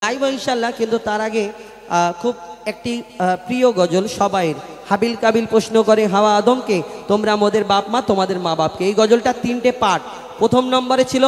গাইব ইনশাল্লাহ, কিন্তু তার আগে খুব একটি প্রিয় গজল সবাইয়ের। হাবিল কাবিল প্রশ্ন করে হাওয়া আদমকে, তোমরা মোদের বাপ মা তোমাদের মা বাপকে। এই গজলটা তিনটে পার্ট। প্রথম নম্বরে ছিল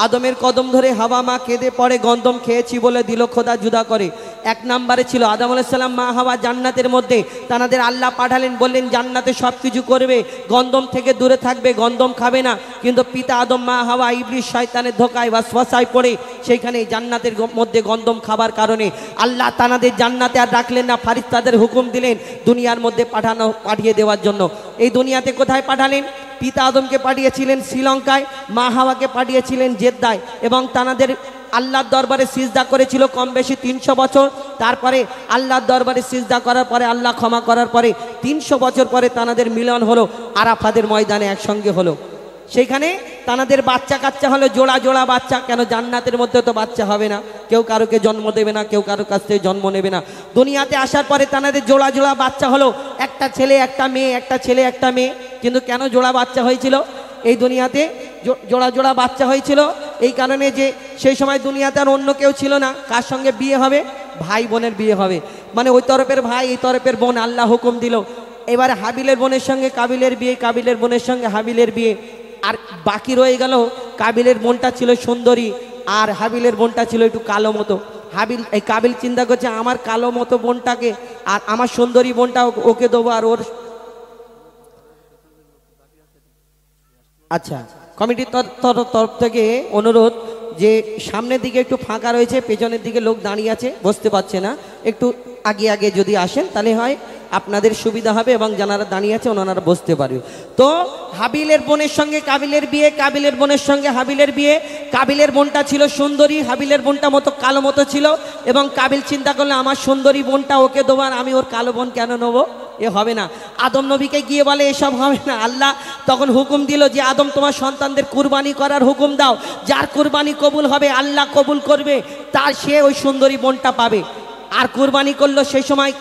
আদমের কদম ধরে হাওয়া মা কেঁদে পড়ে, গন্ধম খেয়েছি বলে দিল খোদা জুদা করে। এক নম্বরে ছিল আদম আলাইহিস সালাম মা হাওয়া জান্নাতের মধ্যে, তানাদের আল্লাহ পাঠালেন, বললেন জান্নাতে সব কিছু করবে, গন্ধম থেকে দূরে থাকবে, গন্ধম খাবে না। কিন্তু পিতা আদম মা হাওয়া ইবলিস শয়তানের ধোকায় ওয়াসওয়াসায় পড়ে সেইখানে জান্নাতের মধ্যে গন্ধম খাবার কারণে আল্লাহ তানাদের জান্নাতে আর রাখলেন না, ফারিস্তাদের হুকুম দিলেন দুনিয়ার মধ্যে পাঠিয়ে দেওয়ার জন্য। এই দুনিয়াতে কোথায় পাঠালেন? পিতা আদমকে পাঠিয়েছিলেন শ্রীলঙ্কায়, মা হাওয়াকে পাঠিয়েছিলেন জেদ্দায়, এবং তানাদের আল্লাহর দরবারে সিজদা করেছিল কম বেশি 300 বছর। তারপরে আল্লাহর দরবারে সিজদা করার পরে, আল্লাহ ক্ষমা করার পরে 300 বছর পরে তানাদের মিলন হলো, আরাফাতের ময়দানে একসঙ্গে হলো। সেইখানে তানাদের বাচ্চা কাচ্চা হলো, জোড়া জোড়া বাচ্চা। কেন? জান্নাতের মধ্যে তো বাচ্চা হবে না, কেউ কারোকে জন্ম দেবে না, কেউ কারোর কাছ থেকে জন্ম নেবে না। দুনিয়াতে আসার পরে তানাদের জোড়া জোড়া বাচ্চা হলো, একটা ছেলে একটা মেয়ে, একটা ছেলে একটা মেয়ে। কিন্তু কেন জোড়া বাচ্চা হয়েছিল? এই দুনিয়াতে জোড়া জোড়া বাচ্চা হয়েছিল এই কারণে যে সেই সময় দুনিয়াতে আর অন্য কেউ ছিল না। কার সঙ্গে বিয়ে হবে? ভাই বোনের বিয়ে হবে, মানে ওই তরফের ভাই এই তরফের বোন, আল্লাহ হুকুম দিল। এবারে হাবিলের বোনের সঙ্গে কাবিলের বিয়ে, কাবিলের বোনের সঙ্গে হাবিলের বিয়ে। আর বাকি রয়ে গেল কাবিলের বোনটা ছিল সুন্দরী, আর হাবিলের বোনটা ছিল একটু কালো মতো। কাবিল চিন্তা করছে আমার কালো মতো বোনটাকে আর আমার সুন্দরী বোনটা ওকে দেবো, আর ওর আচ্ছা। কমিটির তরফ থেকে অনুরোধ যে সামনের দিকে একটু ফাঁকা রয়েছে, পেছনের দিকে লোক দাঁড়িয়ে আছে, বসতে পারছে না, একটু আগে আগে যদি আসেন তাহলে হয় আপনাদের সুবিধা হবে এবং যারা দাঁড়িয়ে আছে ওনারা বসতে পারবে। তো হাবিলের বোনের সঙ্গে কাবিলের বিয়ে, কাবিলের বোনের সঙ্গে হাবিলের বিয়ে। কাবিলের বোনটা ছিল সুন্দরী, হাবিলের বোনটা মতো কালো মতো ছিল, এবং কাবিল চিন্তা করলে আমার সুন্দরী বোনটা ওকে দেবো, আর আমি ওর কালো বোন কেন নেবো? এ হবে না। আদম নবীকে গিয়ে বলে এসব হবে না। আল্লাহ তখন হুকুম দিল যে আদম তোমার সন্তানদের কুরবানি করার হুকুম দাও, যার কুরবানি কবুল হবে আল্লাহ কবুল করবে, তার সে ওই সুন্দরী বোনটা পাবে। আর কুরবানি করলো, সেই সময়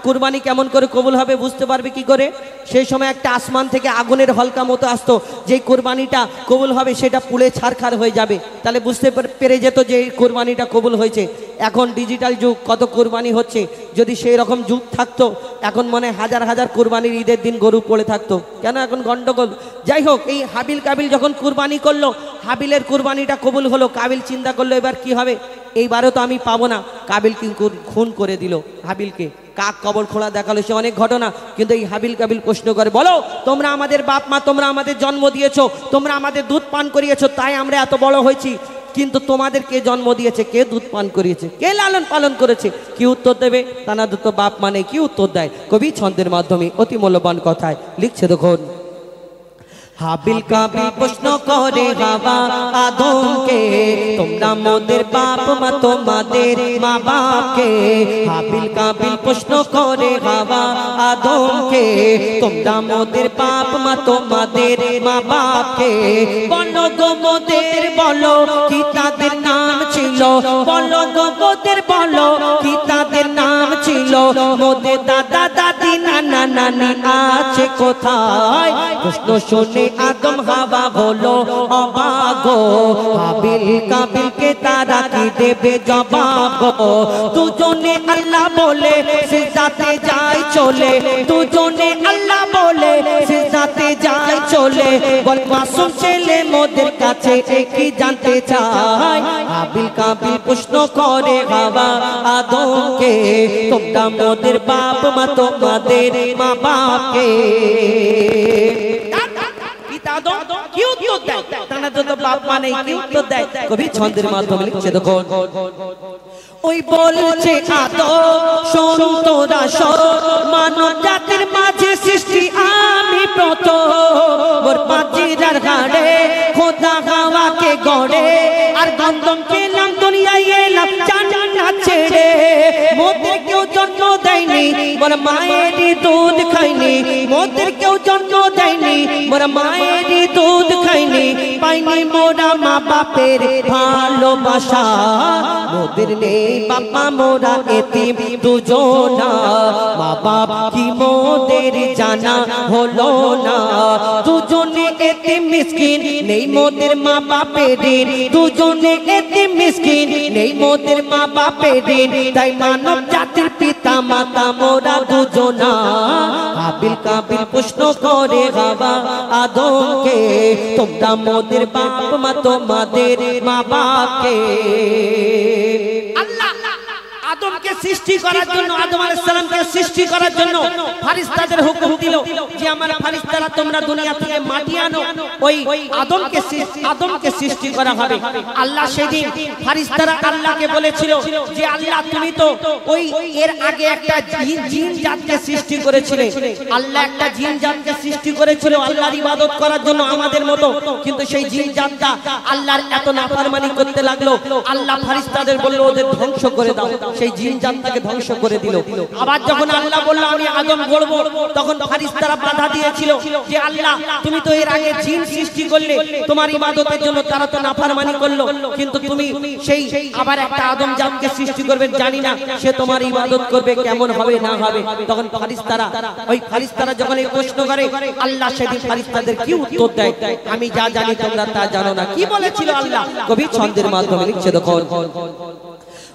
কুরবানি কেমন করে কবুল হবে বুঝতে পারবে কি করে? সেই সময় একটা আসমান থেকে আগুনের হলকা মতো আসতো, যেই কুরবানিটা কবুল হবে সেটা পুড়ে ছারখার হয়ে যাবে, তাহলে বুঝতে পেরে যেত যে এই কুরবানিটা কবুল হয়েছে। এখন ডিজিটাল যুগ, কত কুরবানি হচ্ছে, যদি সেই রকম যুগ থাকতো এখন মনে হাজার হাজার কুরবানির ঈদের দিন গরু পড়ে থাকতো। কেন? এখন গন্ডগোল। যাই হোক, এই হাবিল কাবিল যখন কুরবানি করলো, হাবিলের কুরবানিটা কবুল হলো। কাবিল চিন্তা করলো এবার কি হবে, এইবারও তো আমি পাবো না। কাবিল কিন্তু খুন করে দিল হাবিলকে, কাক কবর খোলা দেখালো, সে অনেক ঘটনা। কিন্তু এই হাবিল কাবিল প্রশ্ন করে, বলো তোমরা আমাদের বাপ মা, তোমরা আমাদের জন্ম দিয়েছো, তোমরা আমাদের দুধ পান করিয়েছো, তাই আমরা এত বড় হয়েছি। কিন্তু তোমাদের কে জন্ম দিয়েছে, কে দুধ পান করিয়েছে, কে লালন পালন করেছে? কি উত্তর দেবে? তানাদের তো বাপ মানে কি উত্তর দেয়? কবি ছন্দের মাধ্যমে অতি মূল্যবান কথায় লিখছে, দেখুন। হাবিল কাবিল প্রশ্ন করে হাওয়া আদমকে, তোমরা মোদের বাপ মা তোমাদের মা বাপকে। হাবিল কাবিল প্রশ্ন করে হাওয়া আদমকে, তোমরা মোদের বাপ মা তোমাদের মা বাপকে। বলো গো মোদের, বলো কি তাদের নাম ছিল, বলো গো মোদের, বলো কি তাদের নাম ছিল। মোদের দাদা দাদি নানা নানি আছে কোথায়? প্রশ্ন শুনে আদম হাওয়া হলো অবাক, হাবিল কাবিলকে তারা কি দেবে জবাব? দুজনে আল্লাহ বলে সিজদাতে যায় চলে, দুজনে আল্লাহ বলে সিজদাতে যায় চলে। বল মাসুম ছেলে মোদের কাছে কি জানতে চায়? হাবিল কাবিল প্রশ্ন করে হাওয়া আদমকে, তোমরা মোদের বাপ মা তোমাদের মা বাপকে। কি উত্তর দেয়? তানাদের তো বাপ মানে কি উত্তর দেয়? কবি ছন্দের মাধ্যমে লিখছে, দেখো। ওই বলছে আদম শোন তোরা শোন, মানব জাতির মাঝে সৃষ্টি আমি প্রথম। ওর পাজিরার ঘাড়ে খোদা হাওয়াকে গড়ে, আর গন্ধম খেলাম দুনিয়ায় এলাম জান্নাত ছেড়ে। মোদের কেউ জন্ম দেয় দেয়নি মোর মায়েরই দুধ খাইনি মোদের কেউ জন্ম দেয়নি মোর মায়েরই দুধ খাইনি পাইনি মোরা মা বাপের ভালোবাসা মোদের নেই বাবা মোরা এতিম দুজনা মা বাপ কি মোদের জানা হলো না দুজনে এতিম মিসকিন নেই মোদের মা বাপের দুজনে এতিম মিসকিন নেই মোদের মা বাপের তাই মানব জাতির পিতা মাতা মোরা দুজনা হাবিল কাবিল প্রশ্ন করে হাওয়া আদমকে তোমরা মোদের বাপ মা তোমাদের মা বাপকে আল্লাহ আদমকে সৃষ্টি করার জন্য আদম আলাইহিস সালামকে সৃষ্টি করার জন্য ফেরেশতাদের হুকুম দিল যে আমার ফেরেশতারা তোমরা দুনিয়া থেকে মাটি আনো ওই আদমকে সৃষ্টি করা হবে আল্লাহ সেদিন ফেরেশতারা আল্লাহকে বলেছিল যে আল্লাহ তুমি তো ওই এর আগে একটা জিন জাতকে সৃষ্টি করেছিলে আল্লাহ একটা জিন জাতকে সৃষ্টি করেছিল আল্লাহর ইবাদত করার জন্য আমাদের মতো কিন্তু সেই জিন জাতটা আল্লাহর এত নাফরমানি করতে লাগলো আল্লাহ ফেরেশতাদের বলল ওদের ধ্বংস করে দাও সেই জিন জাতটাকে ধ্বংস করে দিল আবার যখন আল্লাহ বলল আমি আদম গড়ব তখন ফেরেশতারা বাধা দিয়েছিল যে আল্লাহ তুমি তো এর আগে জিন সৃষ্টি করলে তোমার ইবাদতের জন্য তারা তো নাফরমানি করলো কিন্তু তুমি সেই আবার একটা আদম জাতকে সৃষ্টি করবে জানি না সে তোমার ইবাদত করবে কেমন হবে না হবে তখন ফেরেশতারা যখন এই প্রশ্ন করে আল্লাহ সেদিন ফেরেশতাদের কি উত্তর দেয় আমি যা জানি তোমরা তা জানো না কি বলেছিল আল্লাহ কবি ছন্দের মাধ্যমে লিখছে দেখো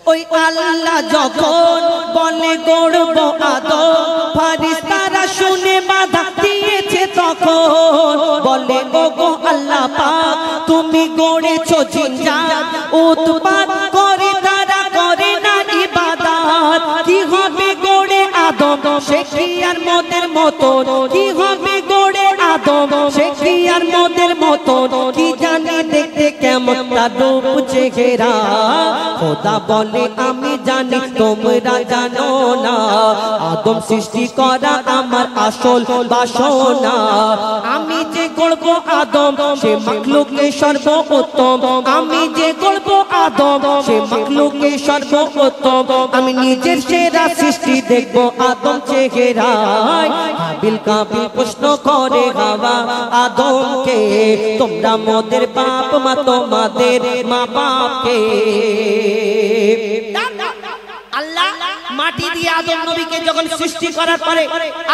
ওই আল্লাহ যখন বলে গড়ব আদম ফেরেশতারা শুনে বাধা দিয়েছে তখন বলে ওগো আল্লাহ পাক তুমি গড়েছো জিন জাত উৎপাত করে তারা করে না ইবাদত কি হবে গড়ে আদম সে কি আর মোদের মতো কি হবে গড়ে আদম সে কি আর মোদের মতো কি জানি দেখতে কেমন তার রূপ চেহারা খোদা বলে আমি জানি তোমরা জানো না আদম সৃষ্টি করা আমার আসল বাসনা আমি যে গড়ব আদম সে মাখলুকে সর্বোত্তম আমি যে গড়ব আদম সে মাখলুকে সর্বোত্তম আমি নিজের সেরা সৃষ্টি দেখব আদম চেহারায় হাবিল কাবিল প্রশ্ন করে হাওয়া আদমকে তোমরা মোদের বাপ মা তোমাদের মা বাপকে আল্লাহ মাটি দিয়ে আদম নবীকে যখন সৃষ্টি করার পরে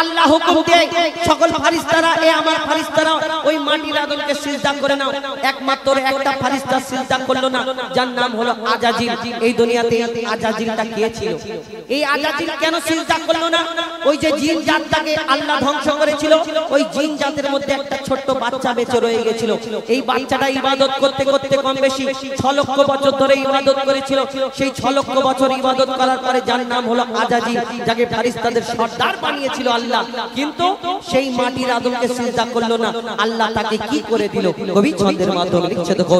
আল্লাহ হুকুম দেয় সকল ফেরেশতারা আমার ফেরেশতারা ওই মাটির আদমকে সিজদা করে নাও একমাত্র একটা ফেরেশতা সিজদা করলো না যার নাম হলো আজাজিল এই দুনিয়াতে আজাজিলটা কে ছিল এই আজাজিল কেন সিজদা করলো না ওই যে জিন জাতটাকে আল্লাহ ধ্বংস করেছিল ওই জিন জাতের মধ্যে একটা ছোট্ট বাচ্চা বেঁচে রয়ে গিয়েছিল এই বাচ্চাটা ইবাদত করতে করতে কম বেশি 6 লক্ষ বছর ধরে ইবাদত করেছিল সেই 6 লক্ষ বছর ইবাদত করার পরে যার নাম হলো আজাজিল যাকে ফেরেশতাদের সর্দার বানিয়েছিল আল্লাহ কিন্তু সেই মাটির আদমকে সিজদা করলো না আল্লাহ তাকে কি করে দিল কবি ছন্দের মাধ্যমে লিখছে দেখো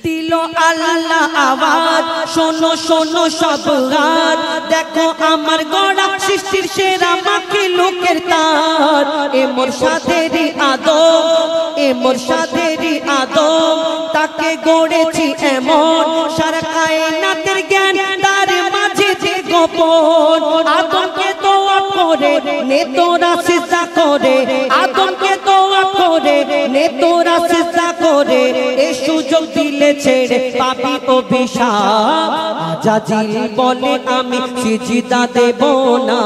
দিল আল্লাহ আওয়াজ শোনো শোনো সব গান দেখো আমার গড়া সৃষ্টির সেরা মাখলুকের তার এ মোর সাধেরই আদম এ মোর সাধেরই আদম তাকে গড়েছি এমন সারা কায়নাতের জ্ঞান তার মাঝে যে গোপন আদমকে দোয়া করে নে তোরা সিজদা করে আদমকে দোয়া করে নে তোরা সিজদা করে এই সুযোগ দিলে ছেড়ে পাবি অভিশাপ আজাজিল বলে আমি সিজদা দেব না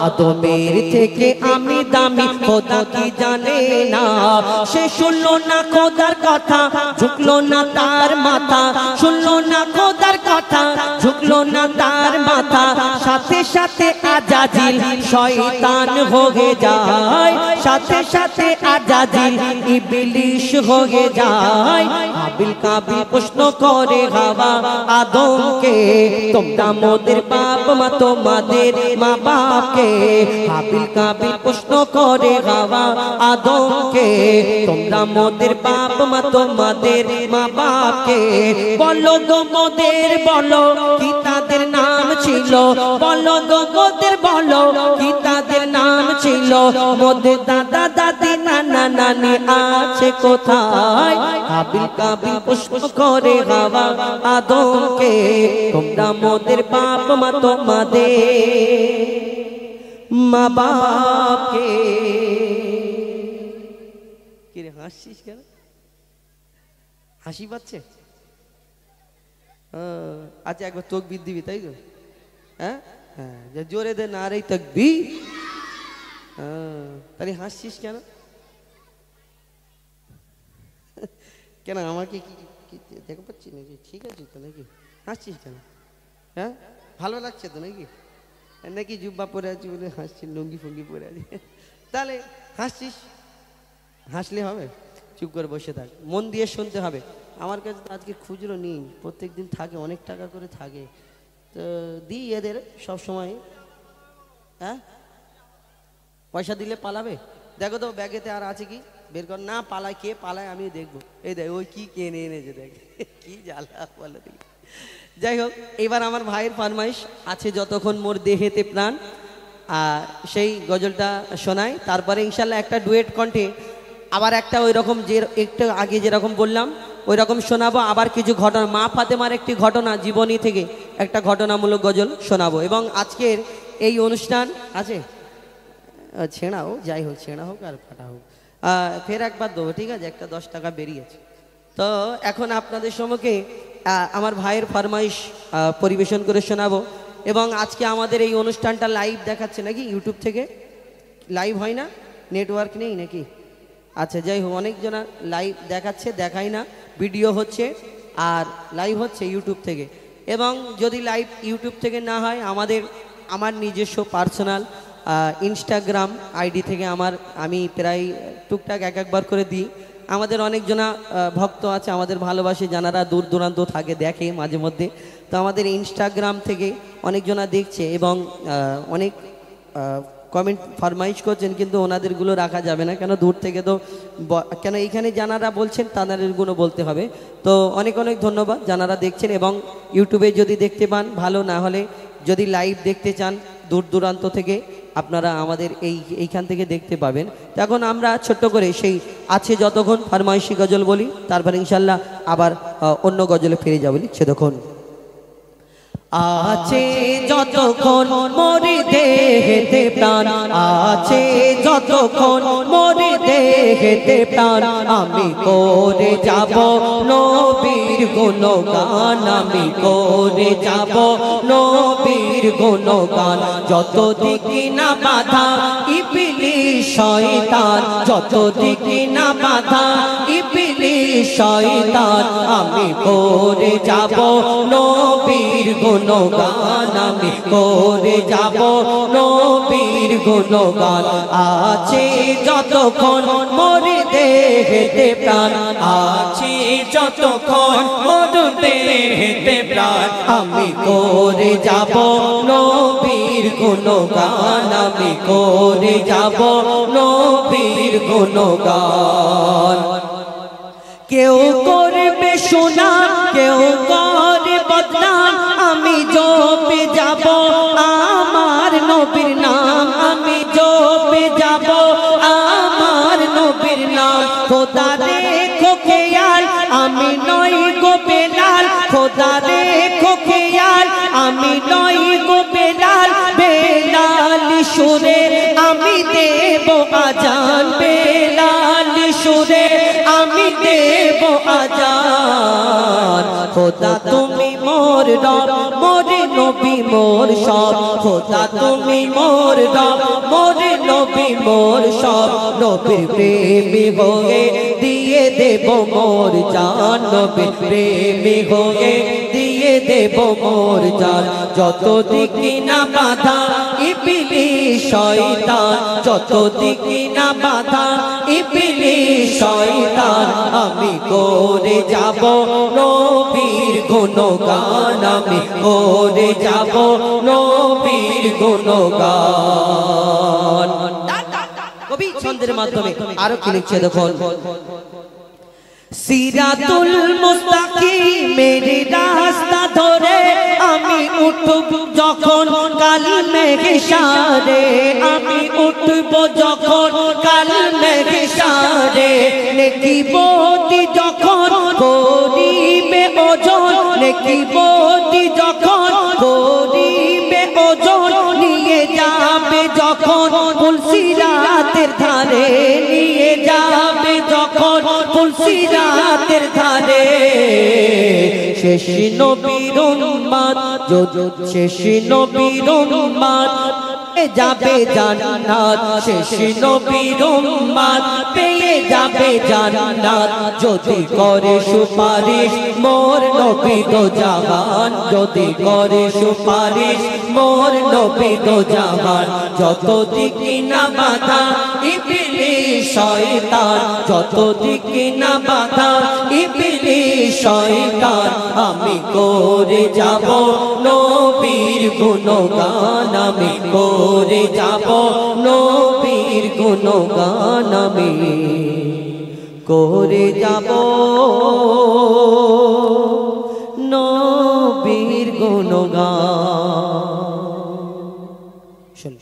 আদমের থেকে আমি দামি খোদা কি জানে না সে শুনলো না খোদার কথা ঝুঁকলো না তার মাথা শুনলো না খোদার কথা ঝুঁকলো না তার মাথা সাথে সাথে আজাজিল শয়তান হয়ে যায় সাথে সাথে আজাজিল ইবলিশ হয়ে যায় হাবিল কাবিল প্রশ্ন করে হাওয়া আদমকে তোমরা মোদের বাপ মা তোমাদের মা বাপকে হাবিল কাবিল প্রশ্ন করে হাওয়া আদমকে তোমরা মোদের বাপ মা তোমাদের মা বাপকে বলো গো মোদের বলো কি তাদের নাম ছিল বলো গো মোদের বলো কি তাদের নাম ছিল মোদের দাদা দাদি নানা নানি আছে কোথায়? হাবিল কাবিল প্রশ্ন করে হাওয়া আদমকে, তোমরা মোদের বাপ মা তোমাদের মা বাপকে। কি রে হাসছিস কেন? হাসি পাচ্ছে? আচ্ছা একবার তাকবীর দিবি তাই তো? হ্যাঁ হ্যাঁ, জোরে দে নারে তাকবীর। তাহলে হাসছিস কেন? কেন আমাকে কি দেখতে পাচ্ছি নাকি? ঠিক আছে তো নাকি? হাসছিস কেন? হ্যাঁ ভালো লাগছে তো নাকি? নাকি জুব্বা পরে আছি বলে হাসছি, লুঙ্গি ফুঙ্গি পরে আছি? তাহলে হাসছিস, হাসলে হবে? চুপ করে বসে থাক, মন দিয়ে শুনতে হবে। আমার কাছে তো আজকে খুচরো নেই, প্রত্যেক দিন থাকে, অনেক টাকা করে থাকে, তো দিই এদের সব সময়। হ্যাঁ পয়সা দিলে পালাবে? দেখো তো ব্যাগেতে আর আছে কি, বের কর। না পালায়, কে পালায় আমি দেখবো। এই দেখ ওই কি কিনে এনেছে, দেখ কি জ্বালা বলে দেখি। যাই হোক, এবার আমার ভাইয়ের ফরমাইশ আছে যতক্ষণ মোর দেহেতে প্রাণ, সেই গজলটা শোনাই। তারপরে ইনশাল্লাহ একটা ডুয়েট কণ্ঠে আবার একটা ওই রকম যে একটু আগে যেরকম বললাম ওই রকম শোনাবো। আবার কিছু ঘটনা, মা ফাতেমার একটি ঘটনা জীবনী থেকে একটা ঘটনামূলক গজল শোনাবো। এবং আজকের এই অনুষ্ঠান আছে ছেঁড়া হোক, যাই হোক, ছেঁড়া হোক আর ফাটা হোক, ফের একবার দেবো, ঠিক আছে? একটা 10 টাকা বেরিয়েছে। তো এখন আপনাদের সম্মুখে আমার ভাইয়ের ফরমাইশ পরিবেশন করে শোনাবো। এবং আজকে আমাদের এই অনুষ্ঠানটা লাইভ দেখাচ্ছে নাকি ইউটিউব থেকে? লাইভ হয় না, নেটওয়ার্ক নেই নাকি? আচ্ছা যাই হোক, অনেকজনা লাইভ দেখাচ্ছে, দেখাই না, ভিডিও হচ্ছে আর লাইভ হচ্ছে ইউটিউব থেকে। এবং যদি লাইভ ইউটিউব থেকে না হয়, আমার নিজস্ব পার্সোনাল ইনস্টাগ্রাম আইডি থেকে আমি প্রায় টুকটাক একবার করে দিই। আমাদের অনেকজনা ভক্ত আছে, আমাদের ভালোবাসে, যারা দূর দূরান্ত থাকে, দেখে মাঝে মধ্যে। তো আমাদের ইনস্টাগ্রাম থেকে অনেকজনা দেখছে এবং অনেক কমেন্ট ফরমাইশ করছেন, কিন্তু ওনাদেরগুলো রাখা যাবে না, কেন দূর থেকে তো, কেন এইখানে যারা বলছেন তাদেরগুলো বলতে হবে। তো অনেক অনেক ধন্যবাদ যারা দেখছেন। এবং ইউটিউবে যদি দেখতে পান ভালো, না হলে যদি লাইভ দেখতে চান দূর দূরান্ত থেকে, আপনারা আমাদের এইখান থেকে দেখতে পাবেন। তো এখন আমরা ছোট্ট করে সেই আছে যতক্ষণ ফরমাইশি গজল বলি, তারপর ইনশাল্লাহ আবার অন্য গজলে ফিরে যাবো। লিখছে তখন আছে যতক্ষণ মোর দেহেতে প্রাণ, আছে যতক্ষণ মোর দেহেতে প্রাণ, আমি করে যাব নবীর গুণগান, আমি করে যাব নবীর গুণগান। যত দিকে না বাধা ইবলিস শয়তান, যত দিকে না বাধা ইবলিস শয়তান, আমি করে যাব নবীর গুণগান, আমি করে যাব নবীর গুণগান। আছে যতক্ষণ মোর দেহেতে প্রাণ, আছে যতক্ষণ মোর দেহেতে প্রাণ, আমি করে যাব নবীর গুণগান, আমি করে যাব নবীর গুণগান। কেউ করবে শোনা, কেউ করবে বদনাম, আমি জপে যাব আমার নবীর নাম, আমি জপে যাব আমার নবীর নাম। খোদা রেখো খেয়াল আমি নই গো বেলাল, খোদা রেখো খেয়াল আমি নই গো বেলাল, বেলাল সুরে আমি দেব আজান, বেলাল সুরে আমি দেব আজান। খোদা তুমি মোর রব, মোর নবী মোর সব, খোদা তুমি মোর রব, মোর নবী মোর সব। নবীর প্রেমী হয়ে দিয়ে দেব মোর জান, নবীর প্রেমী হয়ে দিয়ে দেব মোর জান। যত দিকে না বাধা ইবলিস শয়তান, যত দিকে না বাধা ইবলিস শয়তান, আমি করে যাব নবীর গুণগান, আমি করে যাব নবীর গুণগান। কবি ছন্দের মাধ্যমে আরো কি লিখছে দেখুন। সিরাতুল মুস্তাকিমের রাস্তা ধরে আমি উঠব যখন কালিমে মেঘসারে আমি উঠব যখন কাল মেঘসারে নেকি বতি যখন করিবে ওজন নেকি বতি যখন করিবে ওজন নিয়ে যাবে যখন তুলসিরাতের ধারে নিয়ে যাবে যখন তুলসিরাতের ধারে শেষ নবীর উম্মত শেষ নবীর উম্মত যাবে জান্নাত শেষ নবীর উম্মত পেয়ে যাবে জান্নাত যদি করে সুপারিশ মোর নবী দো জাহান যদি করে সুপারিশ মোর নবী দো জাহান যত দিকে না বাধা ইবলিস শয়তান যত দিকে না বাধা ইবলিস শয়তান আমি করে যাব নবীর গুণগান আমি করে যাব নবীর গুণগান আমি করে যাব নবীর গুণগান। শুন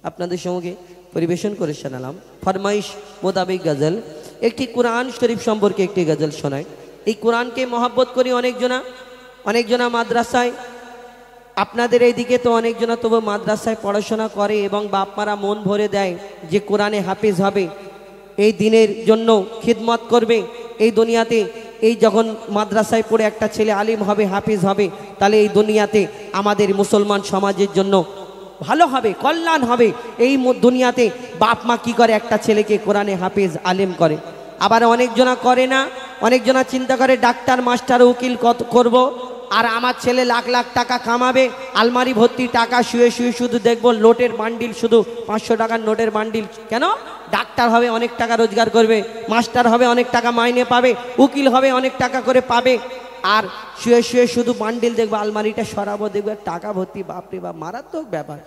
আপনাদের সঙ্গে পরিবেশন করে শোনালাম ফরমাইশ মোতাবেক গজল। একটি কোরআন শরীফ সম্পর্কে একটি গজল শোনায়। এই কোরআনকে মহব্বত করি অনেকজনা মাদ্রাসায়, আপনাদের এইদিকে তো অনেকজনা তবু মাদ্রাসায় পড়াশোনা করে এবং বাপ মারা মন ভরে দেয় যে কোরআনে হাফেজ হবে, এই দিনের জন্য খিদমত করবে। এই দুনিয়াতে এই যখন মাদ্রাসায় পড়ে একটা ছেলে আলিম হবে হাফেজ হবে, তাহলে এই দুনিয়াতে আমাদের মুসলমান সমাজের জন্য ভালো হবে, কল্যাণ হবে। এই দুনিয়াতে বাপ মা কি করে, একটা ছেলেকে কোরআনে হাফেজ আলিম করে। আবার অনেকজনা করে না, অনেকজনা চিন্তা করে ডাক্তার মাস্টার উকিল করব, আর আমার ছেলে লাখ লাখ টাকা কামাবে, আলমারি ভর্তি টাকা শুয়ে শুয়ে শুধু দেখবো নোটের বান্ডিল, শুধু 500 টাকার নোটের বান্ডিল। কেন? ডাক্তার হবে অনেক টাকা রোজগার করবে, মাস্টার হবে অনেক টাকা মাইনে পাবে, উকিল হবে অনেক টাকা করে পাবে, আর শুয়ে শুয়ে শুধু বান্ডিল দেখবো, আলমারিটা সরাবো দেখবো টাকা ভর্তি। বাপরে বাপ, মারাত্মক ব্যাপার।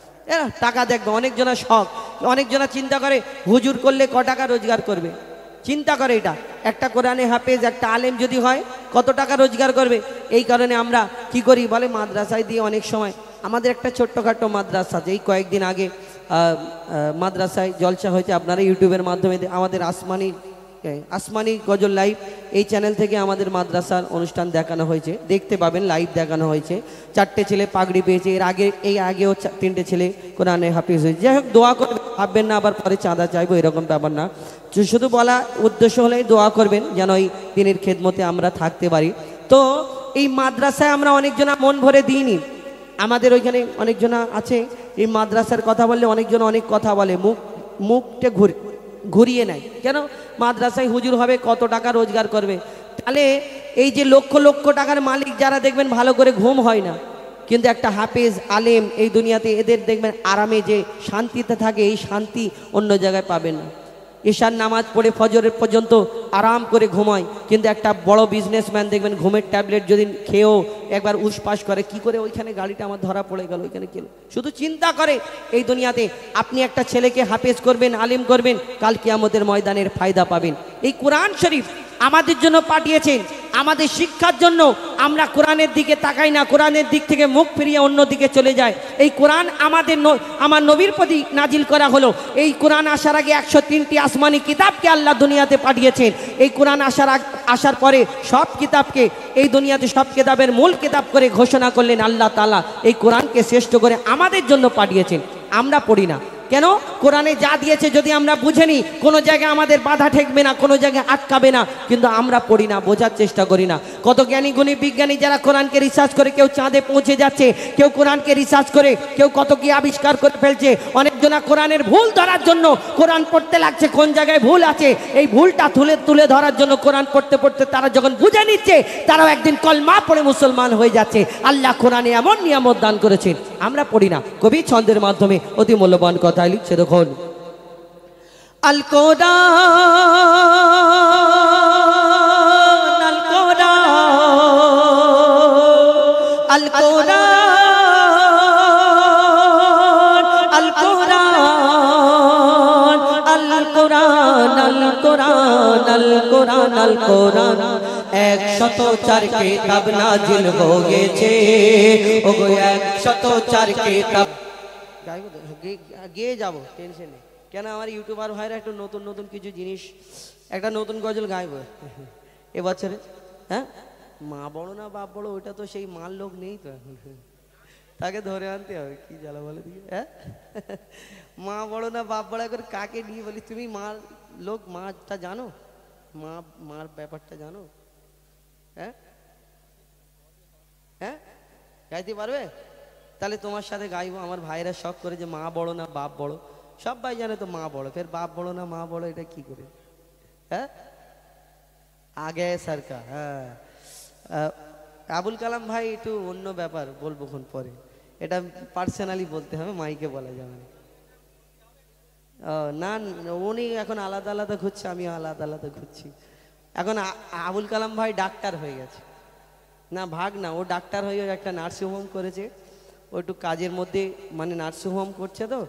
টাকা দেখবো, অনেকজনা শখ, অনেকজনা চিন্তা করে হুজুর করলে ক টাকা রোজগার করবে, চিন্তা করে এটা। একটা কোরআনে হাফেজ একটা আলেম যদি হয় কত টাকা রোজগার করবে। এই কারণে আমরা কি করি বলে, মাদ্রাসায় দিয়ে অনেক সময়, আমাদের একটা ছোট্টখাটো মাদ্রাসা আছে, এই কয়েকদিন আগে মাদ্রাসায় জলসা হয়েছে, আপনারা ইউটিউবের মাধ্যমে আমাদের আসমানি গজল লাইভ এই চ্যানেল থেকে আমাদের মাদ্রাসার অনুষ্ঠান দেখানো হয়েছে, দেখতে পাবেন, লাইভ দেখানো হয়েছে। 4টে ছেলে পাগড়ি পেয়েছে, এই আগেও 3টে ছেলে কোরআনে হাফেজ হয়েছে। যাই হোক, দোয়া করবেন, ভাববেন না আবার পরে চাঁদা চাইবো, এরকম ব্যাপার না। শুধু বলা উদ্দেশ্য হলেই দোয়া করবেন যেন এই দিনের খেদমতে আমরা থাকতে পারি। তো এই মাদ্রাসায় আমরা অনেকজনা মন ভরে দিইনি। আমাদের ওইখানে অনেকজনা আছে, এই মাদ্রাসার কথা বললে অনেকজন অনেক কথা বলে, মুখটা ঘুরিয়ে নেয়। কেন? মাদ্রাসায় হুজুর হবে, কত টাকা রোজগার করবে। তাহলে এই যে লক্ষ লক্ষ টাকার মালিক যারা দেখবেন ভালো করে ঘুম হয় না, কিন্তু একটা হাফেজ আলেম এই দুনিয়াতে এদের দেখবেন আরামে যে শান্তিতে থাকে, এই শান্তি অন্য জায়গায় পাবেন না। ঈশার নামাজ পড়ে ফজরের পর্যন্ত আরাম করে ঘুমায়, কিন্তু একটা বড় বিজনেসম্যান দেখবেন ঘুমের ট্যাবলেট যদি খেয়েও একবার উসপাস করে, কি করে ওইখানে গাড়িটা আমার ধরা পড়ে গেল, ওইখানে গেল, শুধু চিন্তা করে। এই দুনিয়াতে আপনি একটা ছেলেকে হাফেজ করবেন, আলিম করবেন, কাল কিয়ামতের ময়দানের ফায়দা পাবেন। এই কোরআন শরীফ আমাদের জন্য পাঠিয়েছেন, আমাদের শিক্ষার জন্য। আমরা কোরআনের দিকে তাকাই না, কোরআনের দিক থেকে মুখ ফিরিয়ে অন্য দিকে চলে যায়। এই কোরআন আমার নবীর প্রতি নাজিল করা হলো। এই কোরআন আসার আগে 103টি আসমানি কিতাবকে আল্লাহ দুনিয়াতে পাঠিয়েছেন। এই কোরআন আসার পরে সব কিতাবকে, এই দুনিয়াতে সব কিতাবের মূল কিতাব করে ঘোষণা করলেন আল্লাহ তাআলা। এই কোরআনকে শ্রেষ্ঠ করে আমাদের জন্য পাঠিয়েছেন। আমরা পড়ি না কেন? কোরআনে যা দিয়েছে যদি আমরা বুঝেনি, কোনো জায়গায় আমাদের বাধা ঠেকবে না, কোনো জায়গায় আটকাবে না, কিন্তু আমরা পড়ি না, বোঝার চেষ্টা করি না। কত জ্ঞানী গুণী বিজ্ঞানী যারা কোরআনকে রিসার্চ করে, কেউ চাঁদে পৌঁছে যাচ্ছে, কেউ কোরআনকে রিসার্চ করে, কেউ কত কি আবিষ্কার করে ফেলছে। অনেকজনা কোরআনের ভুল ধরার জন্য কোরআন পড়তে লাগছে, কোন জায়গায় ভুল আছে এই ভুলটা তুলে ধরার জন্য কোরআন পড়তে পড়তে তারা যখন বুঝে নিচ্ছে, তারাও একদিন কলমা পড়ে মুসলমান হয়ে যাচ্ছে। আল্লাহ কোরআনে এমন নিয়ামত দান করেছেন, আমরা পড়ি না। কবি ছন্দের মাধ্যমে অতি মূল্যবান কথা লিখছে, দেখুন। আল কোরআন আল কোরআন আল কোরআন আল কোরআন আল কোরআন আল কোরআন আল কোরআন আল কোরআন 104 কিতাব নাজিল হয়েছে, ওগো 104 কিতাব গাইবো তো, গেয়ে যাবো, টেনশন নেই। কেন আমার ইউটিউবার ভাইরা একটু নতুন নতুন কিছু জিনিস, একটা নতুন গজল গাইবো এবছরে। হ্যাঁ, মা বড় না বাপ বড়, ওটা তো সেই মার লোক নেই তো এখন, তাকে ধরে আনতে হবে। কি জ্বালা বলে দিকে, হ্যাঁ মা বড় না বাপ বড়, এখন কাকে নিয়ে বলি? তুমি মার লোক, মাটা জানো, মার ব্যাপারটা জানো? হ্যাঁ হ্যাঁ, গাইতে পারবে? তাহলে তোমার সাথে গাইবো। আমার ভাইরা শখ করে যে মা বড় না বাপ বড়, সবাই জানে তো মা বড়, ফের বাপ বড় না মা বড়, এটা কি করে? হ্যাঁ, আগে সরকার। হ্যাঁ, আবুল কালাম ভাই একটু অন্য ব্যাপার, বলবো কোন পরে, এটা পার্সোনালি বলতে হবে, মাইকে বলা যাবে না। না, উনি এখন আলাদা আলাদা ঘুরছে, আমিও আলাদা আলাদা ঘুরছি। এখন আবুল কালাম ভাই ডাক্তার হয়ে গেছে। না ভাগ না, ও ডাক্তার হয়ে একটা নার্সিং হোম করেছে। ও একটু কাজের মধ্যে মানে নার্সিং হোম করছে তো,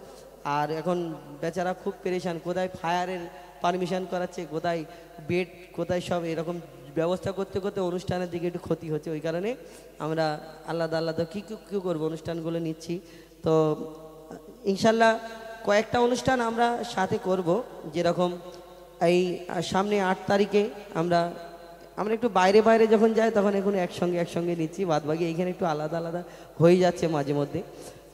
আর এখন বেচারা খুব পেরেশান, কোথায় ফায়ারের পারমিশন করাচ্ছে, কোথায় বেড, কোথায় সব এরকম ব্যবস্থা করতে করতে অনুষ্ঠানের দিকে একটু ক্ষতি হচ্ছে। ওই কারণে আমরা আলাদা আলাদা কী করবো অনুষ্ঠানগুলো নিচ্ছি। তো ইনশাল্লাহ কয়েকটা অনুষ্ঠান আমরা সাথে করব, যেরকম এই সামনে 8 তারিখে আমরা একটু বাইরে বাইরে যখন যাই তখন এখন একসঙ্গে নিচ্ছি, বাদবাকি এইখানে একটু আলাদা আলাদা হয়ে যাচ্ছে মাঝে মধ্যে।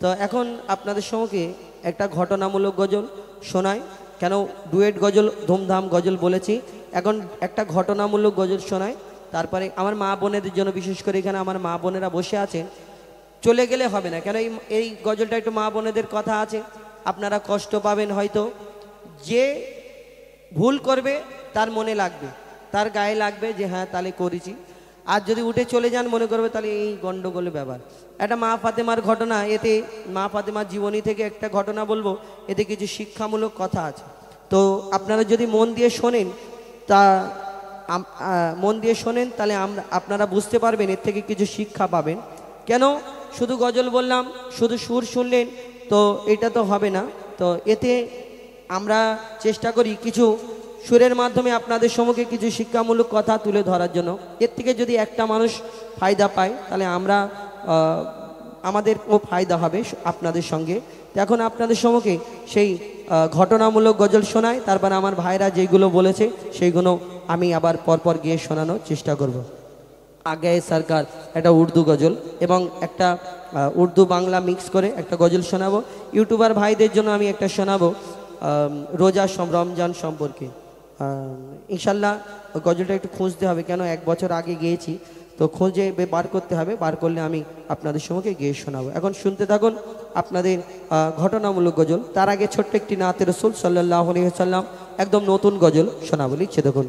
তো এখন আপনাদের সঙ্গে একটা ঘটনামূলক গজল শোনাই, কেন ডুয়েট গজল ধুমধাম গজল বলেছি, এখন একটা ঘটনামূলক গজল শোনাই। তারপরে আমার মা বোনেদের জন্য, বিশেষ করে এখানে আমার মা বোনেরা বসে আছেন, চলে গেলে হবে না, কেন এই গজলটা একটু মা বোনেদের কথা আছে, আপনারা কষ্ট পাবেন হয়তো। যে ভুল করবে তার মনে লাগবে, তার গায়ে লাগবে যে হ্যাঁ তাহলে করেছি, আর যদি উঠে চলে যান মনে করবে তাহলে এই গন্ডগোলের ব্যাপার। একটা মা ফাতেমার ঘটনা, এতে মা ফাতেমার জীবনী থেকে একটা ঘটনা বলবো, এতে কিছু শিক্ষামূলক কথা আছে। তো আপনারা যদি মন দিয়ে শোনেন, তাহলে আপনারা বুঝতে পারবেন, এর থেকে কিছু শিক্ষা পাবেন। কেন শুধু গজল বললাম, শুধু সুর শুনলেন তো এটা তো হবে না। তো এতে আমরা চেষ্টা করি কিছু সুরের মাধ্যমে আপনাদের সম্মুখে কিছু শিক্ষামূলক কথা তুলে ধরার জন্য। এর থেকে যদি একটা মানুষ ফায়দা পায় তাহলে আমাদেরও ফায়দা হবে আপনাদের সঙ্গে। তো এখন আপনাদের সম্মুখে সেই ঘটনামূলক গজল শোনায়, তারপর আমার ভাইরা যেগুলো বলেছে সেইগুলো আমি আবার পরপর গিয়ে শোনানোর চেষ্টা করব। আগে সরকার একটা উর্দু গজল এবং একটা উর্দু বাংলা মিক্স করে একটা গজল শোনাবো। ইউটিউবার ভাইদের জন্য আমি একটা শোনাবো রোজা রমজান সম্পর্কে। ইনশাল্লাহ গজলটা একটু খুঁজতে হবে, কেন 1 বছর আগে গিয়েছি, তো খুঁজে বার করতে হবে, বার করলে আমি আপনাদের সঙ্গে গিয়ে শোনাবো। এখন শুনতে থাকুন আপনাদের ঘটনামূলক গজল। তার আগে ছোট্ট একটি নাতে রসুল সাল্লাল্লাহু আলাইহি ওয়াসাল্লাম একদম নতুন গজল শোনাবো, লিখছে দেখুন।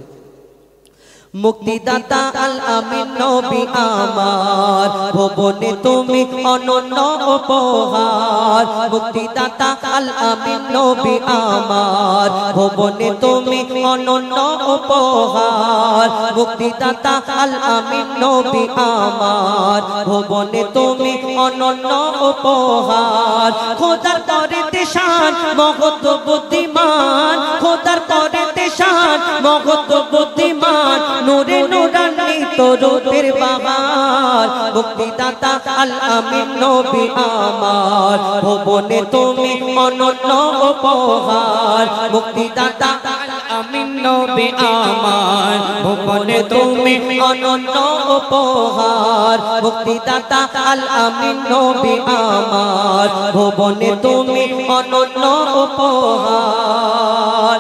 মুক্তিদাতা আল আমিন নবী আমার, ভুবনে তুমি অনন্য উপহার। মুক্তিদাতা আল আমিন নবী আমার, ভুবনে তুমি অনন্য উপহার। মুক্তিদাতা আল আমিন নবী আমার, ভুবনে তুমি অনন্য উপহার। খোদার তরে শান মহৎ বুদ্ধিমান, খোদার তরে শান মহৎ বুদ্ধিমান। নূরে নূরান্বিত রূপের বাবার, মুক্তিদাতা আল আমিন নবী আমার, ভুবনে তুমি অনন্য উপহার। মুক্তিদাতা আল আমিন নবী আমার, ভুবনে তুমি অনন্য উপহার। মুক্তিদাতা আল আমিন নবী আমার, ভুবনে তুমি অনন্য উপহার।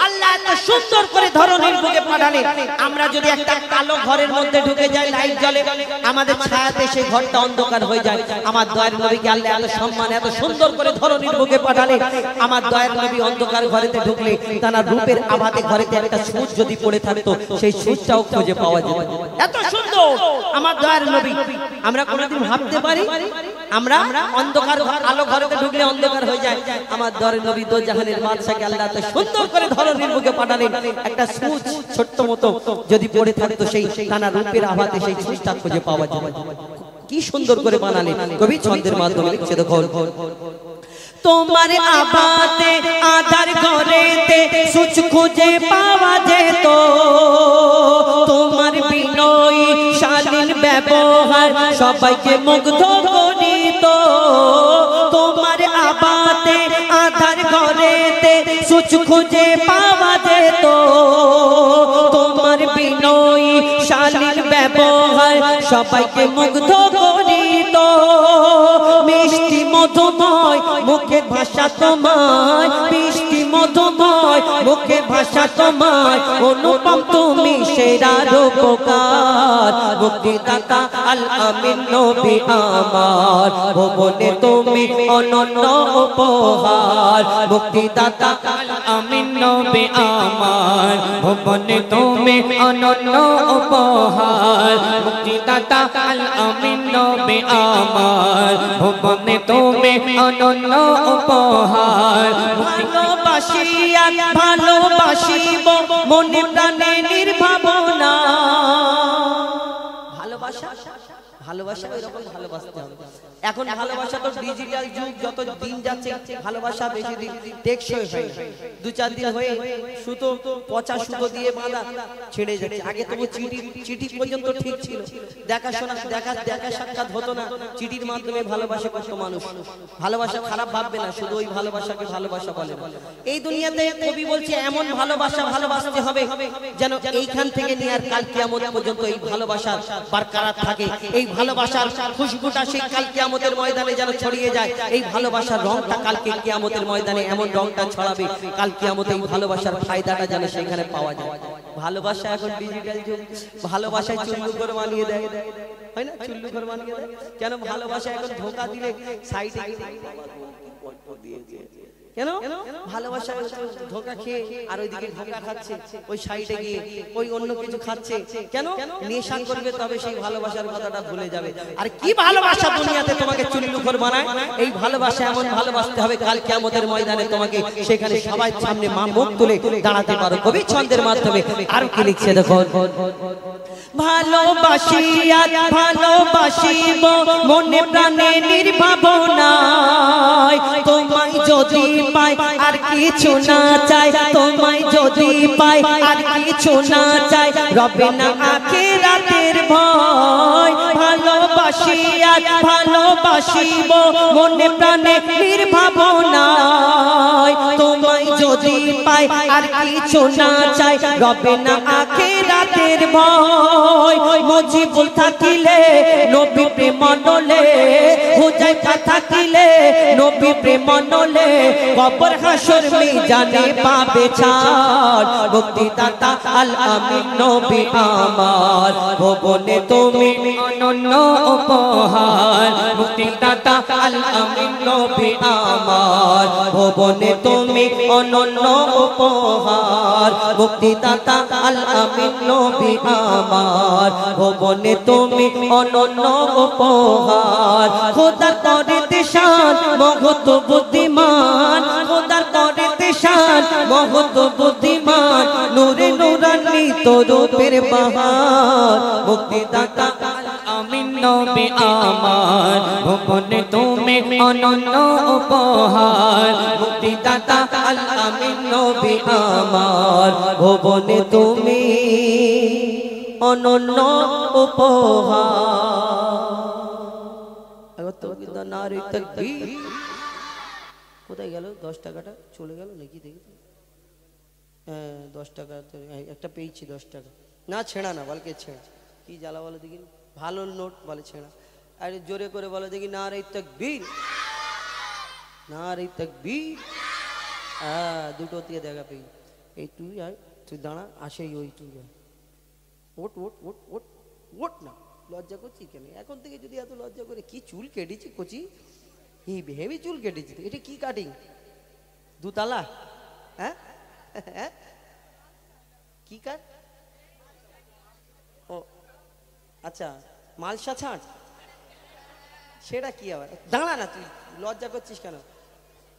আল্লাহ এত সুন্দর করে ধরনের বুকে পাঠালেন, আমরা যদি একটা কালো ঘরের মধ্যে ঢুকে যাই, লাইট জ্বলে, আমাদের ছায়াতে সেই ঘরটা অন্ধকার হয়ে যায়। আমার দয়ার নবীকে আল্লাহ এত সম্মান, এত সুন্দর করে ধরনের বুকে পাঠালেন। আমার দয়ার নবী অন্ধকার ঘরেতে ঢুকলে তার রূপের আভাতে ঘরেতে একটা সূর্য যদি পড়ে থাকতো, সেই সূর্যটাও খুঁজে পাওয়া যেত। এত সুন্দর আমার দয়ার নবী। আমরা কোনোদিন ভাবতে পারি আমরা অন্ধকার আলো ঘরেতে ঢুকলে অন্ধকার হয়ে যায়? আমার দয়ার নবী দো জাহানের বাদশাকে আল্লাহ এত সুন্দর করে ধরনের বুকে পাঠালেন, একটা সূর্য ছোট্ট মতো যদি পড়ে থাকতো, সেই নানা রূপের আভাতে সেই সূর্যটা খুঁজে পাওয়া যায়। কি সুন্দর করে বানালেন কবি ছন্দের মাধ্যমে, লিখছে দেখো। তোমার আবাতে আধার ঘরেতে সূচ খুঁজে পাওয়া যেত, তোমার বিনয়ী শালীন ব্যবহার সবাইকে মুগ্ধ করিত। কুছ খুঁজে পাওয়া যেত তোমার বিনয়ী শালীন ব্যবহার সবাইকে মুগ্ধ করিত মিষ্টি মধুময় মুখে ভাষা তোমায় মিষ্টি মধুময় মুখে ভাষা তোমায় অনুপম তুমি সেরা রূপকার মুক্তিদাতা আল আমিন নবী আমার ভুবনে তুমি অনন্য উপহার মুক্তিদাতা আল আমিন নবী আমার ভুবনে তুমি অনন্য উপহার মুক্তিদাতা আল আমিন নবী আমার ভুবনে তুমি অনন্য উপহার ভালোবাসিয়া ভালোবাসিব মনে প্রাণে নির্ভাবনা ভালোবাসা ভালোবাসা এরকম ভালোবাসতে হবে এখন ভালোবাসা তো ডিজিটাল যুগ যত দিন যাচ্ছে ভালোবাসা বেশি দিন টেকসই হয় না দু চার দিন হয়ে সুতো পচা সুতো দিয়ে বাঁধা ছেড়ে যাচ্ছে আগে তবু চিঠি পর্যন্ত ঠিক ছিল দেখাশোনা দেখা সাক্ষাৎ হতো না চিঠির মাধ্যমে ভালোবাসা করতো মানুষ ভালোবাসা খারাপ ভাববে না শুধু ওই ভালোবাসাকে ভালোবাসা বলে এই দুনিয়াতে কবি বলছে এমন ভালোবাসা ভালোবাসতে হবে যেন এইখান থেকে নিয়ে আর কাল কিয়ামত পর্যন্ত এই ভালোবাসা বরকরার থাকে এই ভালোবাসার খুশবুটা সেই কাল কিয়ামতের ময়দানে যেন ছড়িয়ে যায় এই ভালোবাসার রংটা কালকে কিয়ামতের ময়দানে এমন রংটা ছড়াবে কাল কিয়ামতে এই ভালোবাসার ফায়দাটা যেন সেখানে পাওয়া যায় ভালোবাসা এখন ডিজিটাল যুগ ভালোবাসায় চুল্লু করে মানিয়ে দেয় হয় না চুল্লু করে মানিয়ে দেয় কেন ভালোবাসা এখন ধোঁকা দিলে সাইডে দিয়েছে কেন ভালোবাসা ধোঁকা খেয়ে আর ওইদিকে ধোঁকা খাচ্ছে ওই সাইডে গিয়ে ওই অন্য কিছু খাচ্ছে কেন নেশা করবে তবে সেই ভালোবাসার কথাটা ভুলে যাবে আর কি ভালোবাসা দুনিয়াতে তোমাকে চুল্লুখোর বানায় এই ভালোবাসা এমন ভালোবাসতে হবে কাল কিয়ামতের ময়দানে তোমাকে সেখানে সবাই সামনে মা মুখ তুলে দাঁড়াতে পারো কবি ছন্দের মাধ্যমে আর কি লিখছে দেখো ভালোবাসিয়া ভালোবাসিব মনে প্রাণে নির্ভাবনায় তোমায় যদি পাই আর কিছু না চাই তোমায় যদি পাই আর কিছু না চাই রবে না আখিরাতের ভয় ভালোবাসিয়া ভালোবাসিব মনে প্রাণে নির্ভাবনায় তোমায় যদি পাই আর কিছু না চাই রবে না আখিরাতের ভয় মজিবুল থাকিলে নবী প্রেম নলে হুজাইফা থাকিলে নবী প্রেম নলে কবর হাসর মিজানে পাবে ছাড় মুক্তিদাতা আল আমিন নবী আমার ভুবনে তুমি অনন্য উপহার মুক্তিদাতা আল আমিন নবী আমার ভুবনে তুমি অনন্য উপহার মুক্তিদাতা আল আমিন নবী আমার ভুবনে তুমি অনন্য উপহার খোদা করে দেশান মহৎ বুদ্ধিমান খোদা করে দেশান মহৎ বুদ্ধিমান নূরে নূরান্বিত রূপের বাহার মুক্তিদাতা আমিন নবী আমার ভুবনে তুমি অনন্য উপহার মুক্তিদাতা আল আমিন নবী আমার ভুবনে তুমি অনন্য উপহার নারী তাকবীর কোথায় গেল 10 টাকাটা চলে গেল নাকি দেখি 10 টাকা একটা পেয়েছি 10 টাকা না ছেঁড়া না বলকে ছেঁড়া কি জ্বালা বলো দেখি ভালো নোট বলে ছেঁড়া আরে জোরে করে বলো দেখি নারী তাকবীর নারী তাকবীর দুটো দিয়ে দেখা পেয়ে এই তুই আয় তুই দাঁড়া আসেই ওই তুই ওট ওট ওট ওট ওট না লজ্জা করছি কেন এখন থেকে যদি এত লজ্জা করে কি চুল কেটেছি কচি হেভি চুল কেটেছি এটা কি কাটিং দুতলা হ্যাঁ কি কাট ও আচ্ছা মালসা ছাঁট সেটা কি আবার দাঁড়া না তুই লজ্জা করছিস কেন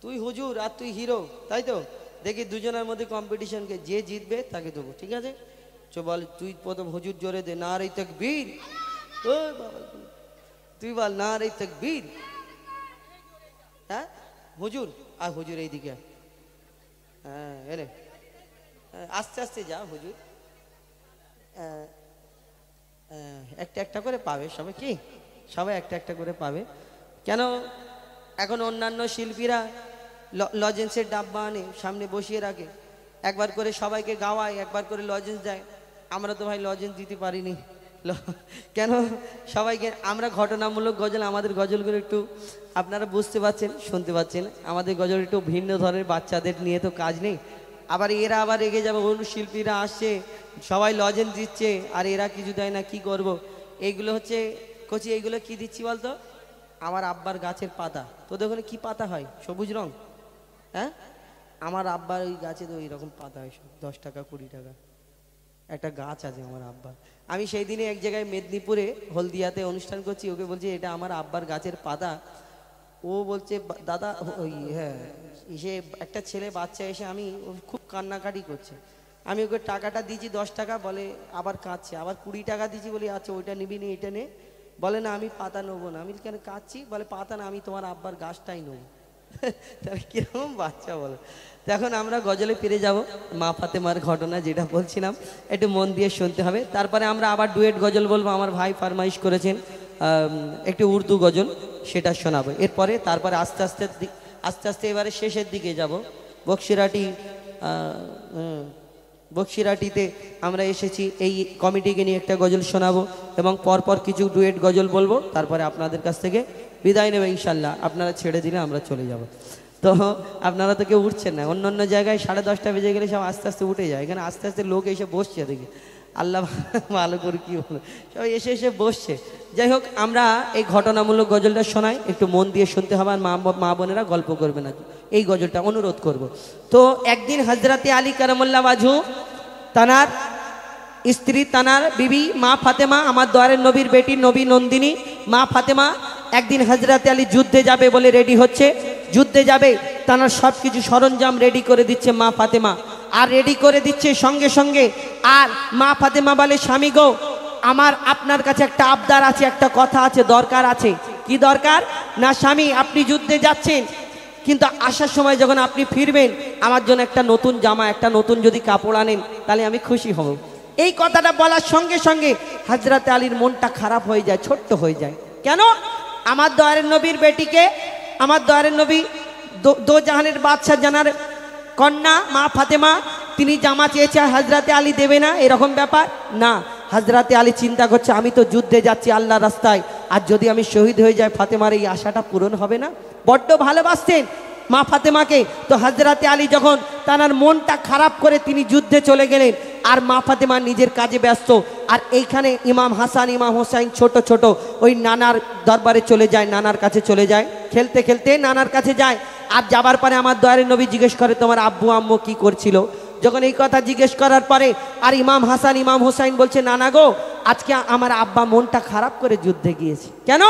তুই হুজুর আর তুই হিরো তাই তো দেখি দুজনের মধ্যে কম্পিটিশনকে যে জিতবে তাকে দেবো ঠিক আছে চো বল তুই প্রথম হুজুর জোরে দে নারে তাকবীর ও বাবা তুই বল নারে তাকবীর হ্যাঁ হুজুর আর হুজুর এইদিকে হ্যাঁ এরে আস্তে আস্তে যা হুজুর একটা একটা করে পাবে সবাই কি সবাই একটা একটা করে পাবে কেন এখন অন্যান্য শিল্পীরা লজেন্সের ডাব্বা আনে সামনে বসিয়ে রাখে, একবার করে সবাইকে গাওয়ায়, একবার করে লজেন্স দেয়। আমরা তো ভাই লজেন্স দিতে পারিনি। কেন? সবাইকে আমরা ঘটনামূলক গজল, আমাদের গজলগুলো একটু আপনারা বুঝতে পারছেন, শুনতে পাচ্ছেন, আমাদের গজল একটু ভিন্ন ধরনের, বাচ্চাদের নিয়ে তো কাজ নেই। আবার এরা আবার রেগে যাবে, অন্য শিল্পীরা আসছে, সবাই লজেন্স দিচ্ছে আর এরা কিছু দেয় না, কি করব। এইগুলো হচ্ছে কচি, এইগুলো কি দিচ্ছি বলতো? আমার আব্বার গাছের পাতা। তোদের ওখানে কি পাতা হয়? সবুজ রং? হ্যাঁ, আমার আব্বার ওই গাছে তো এইরকম পাতা হয়, 10 টাকা 20 টাকা একটা গাছ আছে আমার আব্বার। আমি সেই দিনে এক জায়গায় মেদিনীপুরে হলদিয়াতে অনুষ্ঠান করছি, ওকে বলছি এটা আমার আব্বার গাছের পাতা। ও বলছে দাদা ওই হ্যাঁ, সে একটা ছেলে বাচ্চা এসে, আমি খুব কান্নাকাটি করছে, আমি ওকে টাকাটা দিয়েছি 10 টাকা, বলে আবার কাঁদছে, আবার 20 টাকা দিয়েছি, বলি আচ্ছা ওইটা নিবি না এটা নে, বলে না আমি পাতা নেবো না। আমি কেন কাঁদছি? বলে পাতা না, আমি তোমার আব্বার গাছটাই নেবো। তাহলে কিরকম বাচ্চা বলো। এখন আমরা গজলে ফিরে যাব, মা ফাতেমার ঘটনা যেটা বলছিলাম, একটু মন দিয়ে শুনতে হবে। তারপরে আমরা আবার ডুয়েট গজল বলবো, আমার ভাই ফরমাইশ করেছেন একটি উর্দু গজল, সেটা শোনাবো। এরপরে তারপরে আস্তে আস্তে এবারে শেষের দিকে যাব। বক্সিরাটিতে আমরা এসেছি, এই কমিটিকে নিয়ে একটা গজল শোনাবো এবং পরপর কিছু ডুয়েট গজল বলবো, তারপরে আপনাদের কাছ থেকে বিদায় নেবে ইনশাল্লাহ। আপনারা ছেড়ে দিলে আমরা চলে যাব। তো আপনারা তো কেউ উঠছেন না, অন্য অন্য জায়গায় 10:30 বেজে গেলে সব আস্তে আস্তে উঠে যায়, এখানে আস্তে আস্তে লোক এসে বসছে, দেখি আল্লাহ ভালো করে কি হলো, সবাই এসে বসছে। যাই হোক, আমরা এই ঘটনামূলক গজলটা শোনাই, একটু মন দিয়ে শুনতে হবে, আর মা বোনেরা গল্প করবে না, এই গজলটা অনুরোধ করব। তো একদিন হজরতে আলী কারামুল্লাহ ওয়াজহু, তানার স্ত্রী, তানার বিবি মা ফাতেমা, আমার দয়ারের নবীর বেটি নবী নন্দিনী মা ফাতেমা, একদিন হজরতে আলী যুদ্ধে যাবে বলে রেডি হচ্ছে, যুদ্ধে যাবে, তানার সব কিছু সরঞ্জাম রেডি করে দিচ্ছে মা ফাতেমা, আর রেডি করে দিচ্ছে সঙ্গে সঙ্গে। আর মা ফাতেমা বলে, স্বামী গো, আমার আপনার কাছে একটা আবদার আছে, একটা কথা আছে, দরকার আছে। কি দরকার? না স্বামী, আপনি যুদ্ধে যাচ্ছেন, কিন্তু আসার সময় যখন আপনি ফিরবেন, আমার জন্য একটা নতুন জামা, একটা নতুন যদি কাপড় আনেন, তাহলে আমি খুশি হব। এই কথাটা বলার সঙ্গে সঙ্গে হজরতে আলীর মনটা খারাপ হয়ে যায়, ছোট্ট হয়ে যায়। কেন? আমার দয়ারের নবীর বেটিকে, আমার দয়ারের নবী দো জাহানের বাদশাহ জানার কন্যা মা ফাতেমা, তিনি জামা চেয়েছে, হজরতে আলী দেবে না, এরকম ব্যাপার না। হজরতে আলী চিন্তা করছে, আমি তো যুদ্ধে যাচ্ছি আল্লাহর রাস্তায়, আর যদি আমি শহীদ হয়ে যাই, ফাতেমার এই আশাটা পূরণ হবে না। বড্ড ভালোবাসতেন মা ফাতেমাকে। তো হজরতে আলী যখন তার মনটা খারাপ করে তিনি যুদ্ধে চলে গেলেন, আর মা ফাতেমা নিজের কাজে ব্যস্ত, আর এইখানে ইমাম হাসান ইমাম হোসাইন ছোট ছোট ওই নানার দরবারে চলে যায়, নানার কাছে চলে যায়, খেলতে খেলতে নানার কাছে যায়। আর যাবার পরে আমার দয়ারের নবী জিজ্ঞেস করে, তোমার আব্বু আম্মু কি করছিল? যখন এই কথা জিজ্ঞেস করার পরে আর ইমাম হাসান ইমাম হোসাইন বলছে, নানা গো, আজকে আমার আব্বা মনটা খারাপ করে যুদ্ধে গিয়েছে। কেন?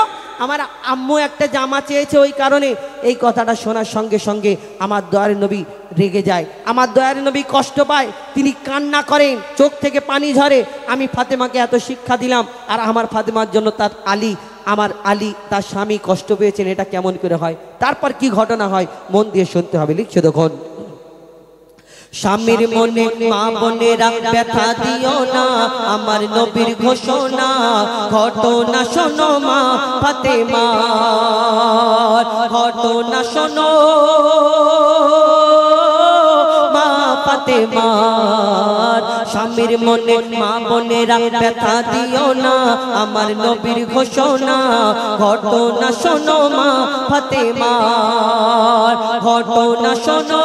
আমার আম্মু একটা জামা চেয়েছে, ওই কারণে। এই কথাটা শোনার সঙ্গে সঙ্গে আমার দয়ারের নবী রেগে যায়, আমার দয়ারের নবী কষ্ট পায়, তিনি কান্না করেন, চোখ থেকে পানি ঝরে। আমি ফাতেমাকে এত শিক্ষা দিলাম, আর আমার ফাতেমার জন্য তার আলী, আমার আলী তার স্বামী কষ্ট পেয়েছেন, এটা কেমন করে হয়? তারপর কি ঘটনা হয় মন দিয়ে শুনতে হবে। লিখছে দেখুন, স্বামীর মনে মা বোনেরা ব্যথা দিও না, আমার নবীর ঘোষণা ঘটনা শোনো মা ফাতেমা, ঘটনা শোনো মা ফাতেমা। স্বামীর মনে মা বোনেরা ব্যথা দিও না, আমার নবীর ঘোষণা ঘটনা শোনো মা ফাতেমা, ঘটনা শোনো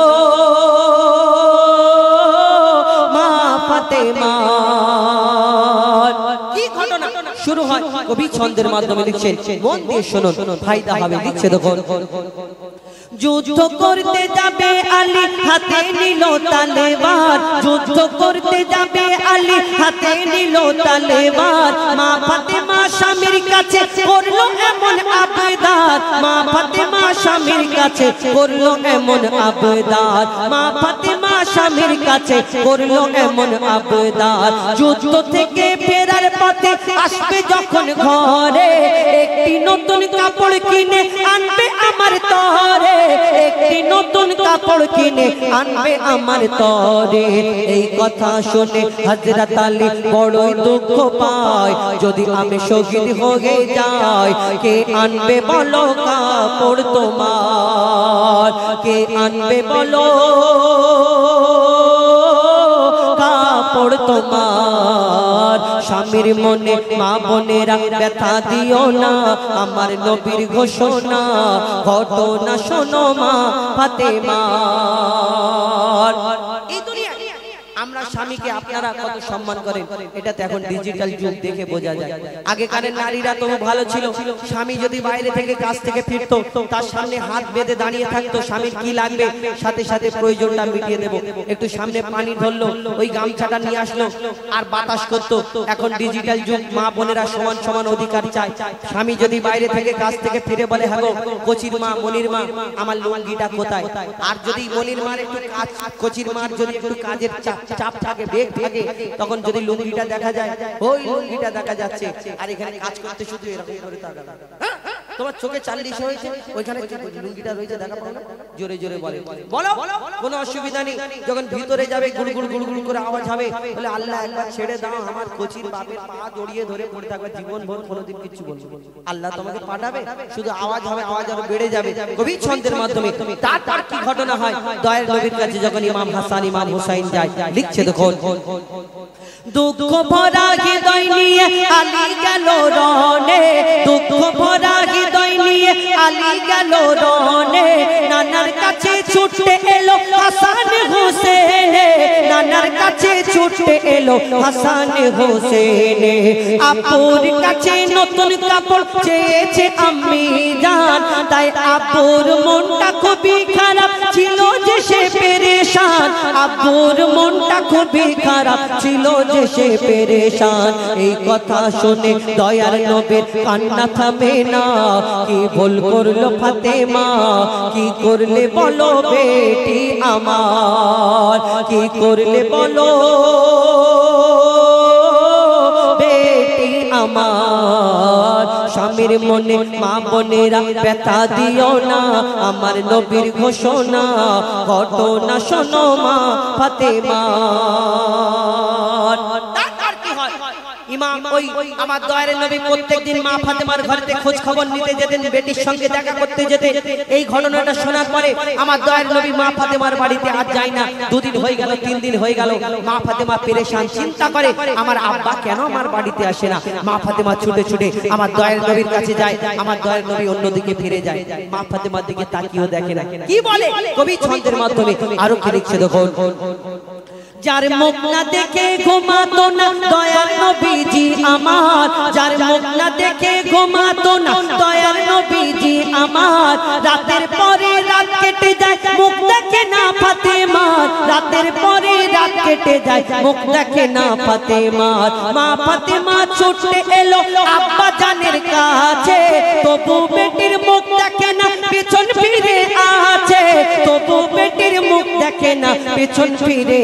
ফাতেমা। কি ঘটনা শুরু হয় কবি ছন্দের মাধ্যমে লিখছেন, মন দিয়ে শুনুন, ফায়দা হবে। লিখছে দেখুন, যুদ্ধ করতে যাবে আলী, হাতে নিল তলোয়ার, যুদ্ধ করতে যাবে আলী, হাতে নিল তলোয়ার। মা ফাতেমা স্বামীর কাছে করলো এমন আবদার, মা ফাতেমা স্বামীর কাছে করলো এমন আবদার, মা ফাতেমা স্বামীর কাছে করলো এমন আবদার। যুদ্ধ থেকে ফেরার পথে আসবে যখন ঘরে, একটি নতুন কাপড় কিনে আনবে আমার তরে, একটি নতুন কাপড় কাপড় কিনে আনবে আমার তরে। এই কথা শুনে হযরত আলী বড়ই দুঃখ পায়, যদি আমি শহীদ হয়ে যাই কে আনবে বলো কাপড় তোমার, কে আনবে বলো কাপড় তোমার। স্বামীর মনে মা বোনেরা ব্যথা দিও না, আমার নবীর ঘোষণা ঘটনা শোনো মা ফাতেমার। এই দুনিয়া আমরা স্বামীকে আপনারা কত সম্মান করেন, এটা তো এখন ডিজিটাল যুগ দেখে বোঝা যায়। আগেকারের নারীরা তো ভালো ছিল, স্বামী যদি বাইরে থেকে কাজ থেকে ফিরতো তার সামনে হাত বেঁধে দাঁড়িয়ে থাকতো, স্বামীর কি লাগবে সাথে সাথে প্রয়োজনটা মিটিয়ে দেবো। একটু সামনে পানি ধরলো, ওই গামছাটা নিয়ে আসলো আর বাতাস করতো। এখন ডিজিটাল যুগ, মা বোনেরা সমান সমান অধিকার চায়। স্বামী যদি বাইরে থেকে কাজ থেকে ফিরে বলে হ্যাঁ গো কচির মা মনির মা আমার লুঙ্গিটা কোথায়, আর যদি মনির মার একটু কাজ, কচির মার যদি একটু কাজের চাপ থাকে বেগ থাকে, তখন যদি লুঙ্গিটা দেখা যায় ওই লুঙ্গিটা দেখা যাচ্ছে, আর এখানে কাজ করতে শুধু এরকম করে তাকাবে। তোমার চোখে 40 হয়েছে, ওইখানে লুঙ্গিটা রয়েছে দেখা পাও না, জোরে জোরে বলে বলো কোনো অসুবিধা নেই। যখন ভিতরে যাবে গুড়গুড় গুড়গুড় করে আওয়াজ হবে, বলে আল্লাহ একবার ছেড়ে দাও, আমার কচির বাপের পা জড়িয়ে ধরে পড়ে থাকবে জীবন ভর, কোনোদিন কিছু বলবো আল্লাহ তোমাকে পাঠাবে, শুধু আওয়াজ হবে, আওয়াজ আরো বেড়ে যাবে কবি ছন্দের মাধ্যমে। তার কি ঘটনা হয়, দয়ার নবীর কাছে যখন ইমাম হাসান ইমাম হুসাইন যায়, লিখছে দেখুন, দুঃখ ভরা হৃদয় নিয়ে আলী গেল রনে, দুঃখ ভরা হৃদয় নিয়ে আলী গেল রনে, নানার কাছে ছুটে এলো হাসান হোসেন, নানার কাছে ছুটে এলো হাসান হোসেন। আপুর কাছে নতুন কাপড় চেয়েছে আম্মি জান, তাই আপুর মনটা খুবই খারাপ ছিল যে সে পেরেশান, আপুর মনটা খুবই খারাপ ছিল যে সে পেরেশান। এই কথা শুনে দয়ার নবীর কান্না থামে না, কি ভুল করলো ফাতেমা, কি করলে বলো বেটি আমার, কি করলে বলো বেটি আমার। স্বামীর মনে মা বোনেরা ব্যথা দিও না, আমার নবীর ঘোষণা ঘটনা শোনো মা ফাতেমার। ইমাম ওই আমার দয়ার নবী প্রত্যেকদিন মা ফাতেমার ঘরেতে খোঁজ খবর নিতে যেতেন, বেটির সঙ্গে দেখা করতে যেতে। এই ঘটনাটা শোনার পরে আমার দয়ার নবী মা ফাতেমার বাড়িতে আজ যায় না, 2 দিন হয়ে গেল 3 দিন হয়ে গেল। মা ফাতেমা পেরেশান, চিন্তা করে আমার আব্বা কেন আমার বাড়িতে আসে না। মা ফাতেমা ছুটে ছুটে আমার দয়ার নবীর কাছে যায়, আমার দয়ার নবী অন্যদিকে ফিরে যায়, মা ফাতেমার দিকে তাকিয়েও দেখে না। কি বলে কবি ছন্দের মাধ্যমে আরো কি লিখছে দেখুন, যার মুখ না দেখে ঘুমাতো না দয়ার নবীজি আমার, যার মুখ না দেখে ঘুমাতো না দয়ার নবীজি আমার, রাতের পরে রাত কেটে যায় মুখ দেখে না ফাতেমার, রাতের পরে রাত কেটে যায় মুখ দেখে না ফাতেমার। মা ফাতেমা ছুটে এলো আব্বা জানের কাছে, তবু বেটির মুখ দেখে না পেছন ফিরে আছে, তবু বেটির মুখ দেখে না পেছন ফিরে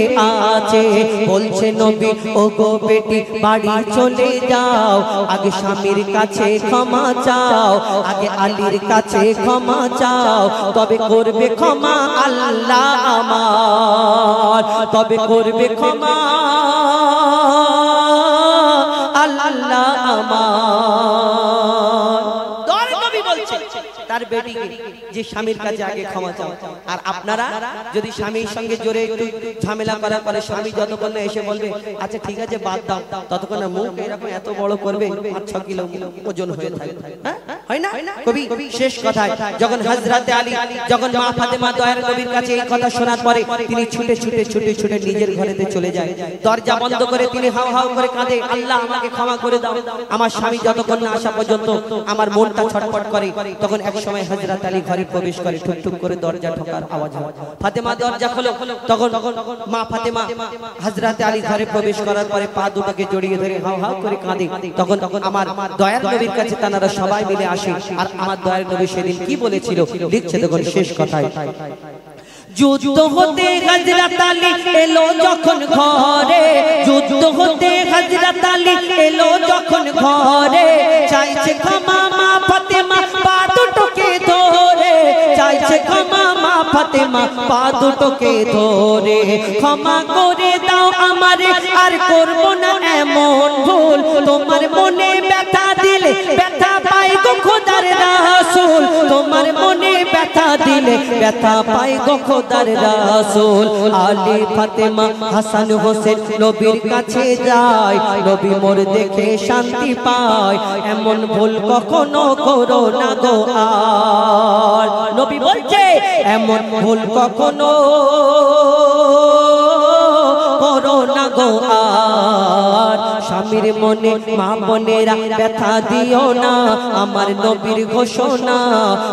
আছে। বলছে নবী ও গো বেটি বাড়ি চলে যাও, আগে স্বামীর কাছে ক্ষমা চাও, আগে আলীর কাছে ক্ষমা চাও, তবে করবে ক্ষমা আল্লাহ আমার, তবে করবে ক্ষমা আল্লাহ আমার। দয়ার নবী বলছে তার বেটিকে যে স্বামীর কাছে আগে ক্ষমা চাও। আর আপনারা যদি স্বামীর সঙ্গে জোরে একটু ঝামেলা করার পরে স্বামী যতক্ষণ না এসে বলবে আচ্ছা ঠিক আছে বাদ দাও, ততক্ষণ মুখ এরকম এত বড় করবে 5-6 কিলো ওজন হয়ে থাকে, হয় না কবি? শেষ কথায় যখন হযরতে আলী যখন মা ফাতেমা দয়ার নবীর কাছে এই কথা শোনার পরে তিনি ছুটে ছুটে ছুটে ছুটে নিজের ঘরেতে চলে যায়, দরজা বন্ধ করে তিনি হাউ হাউ করে কাঁদে, আল্লাহ আমাকে ক্ষমা করে দাও, আমার স্বামী যতক্ষণ না আসা পর্যন্ত আমার মনটা ছটফট করে। তখন এক সময় হযরত আলী ঘরে প্রবেশ করে, ঠুক ঠুক করে দরজা ঠোকার আওয়াজ হয়, ফাতেমা দরজা খোলো। তখন মা ফাতেমা হযরত আলী ঘরে প্রবেশ করার পরে পা দুটোকে জড়িয়ে ধরে হাউ হাউ করে কাঁদে। তখন আমার দয়ার নবীর কাছে তারা সবাই মিলে আসে, আর আমার দয়ার নবী সেদিন কি বলেছিল লিখছে দেখুন শেষ কথায়, যুদ্ধ হতে হযরত আলী এলো যখন ঘরে, যুদ্ধ হতে হযরত আলী এলো যখন ঘরে, চাইছে ক্ষমা মা ফাতেমা পা দুটোকে ধরে, চাইছে ক্ষমা মা ফাতেমা পা দুটোকে ধরে ক্ষমা করে দাও আমারে আর করব না এমন ভুল তোমার মনে ব্যথা দিলে ব্যথা পাই গো খোদার রাসূল তোমার মনে ব্যথা দিলে ব্যথা পাই গো খোদার রাসূল আলী ফাতেমা হাসান হোসেন নবীর কাছে যায় নবী মোর দেখে শান্তি পায় এমন ভুল কখনো করো না গো আর নবী বলছে এমন ভুল কখনো করো না গো আর স্বামীর মনে মা বোনেরা ব্যথা দিও না আমার নবীর ঘোষণা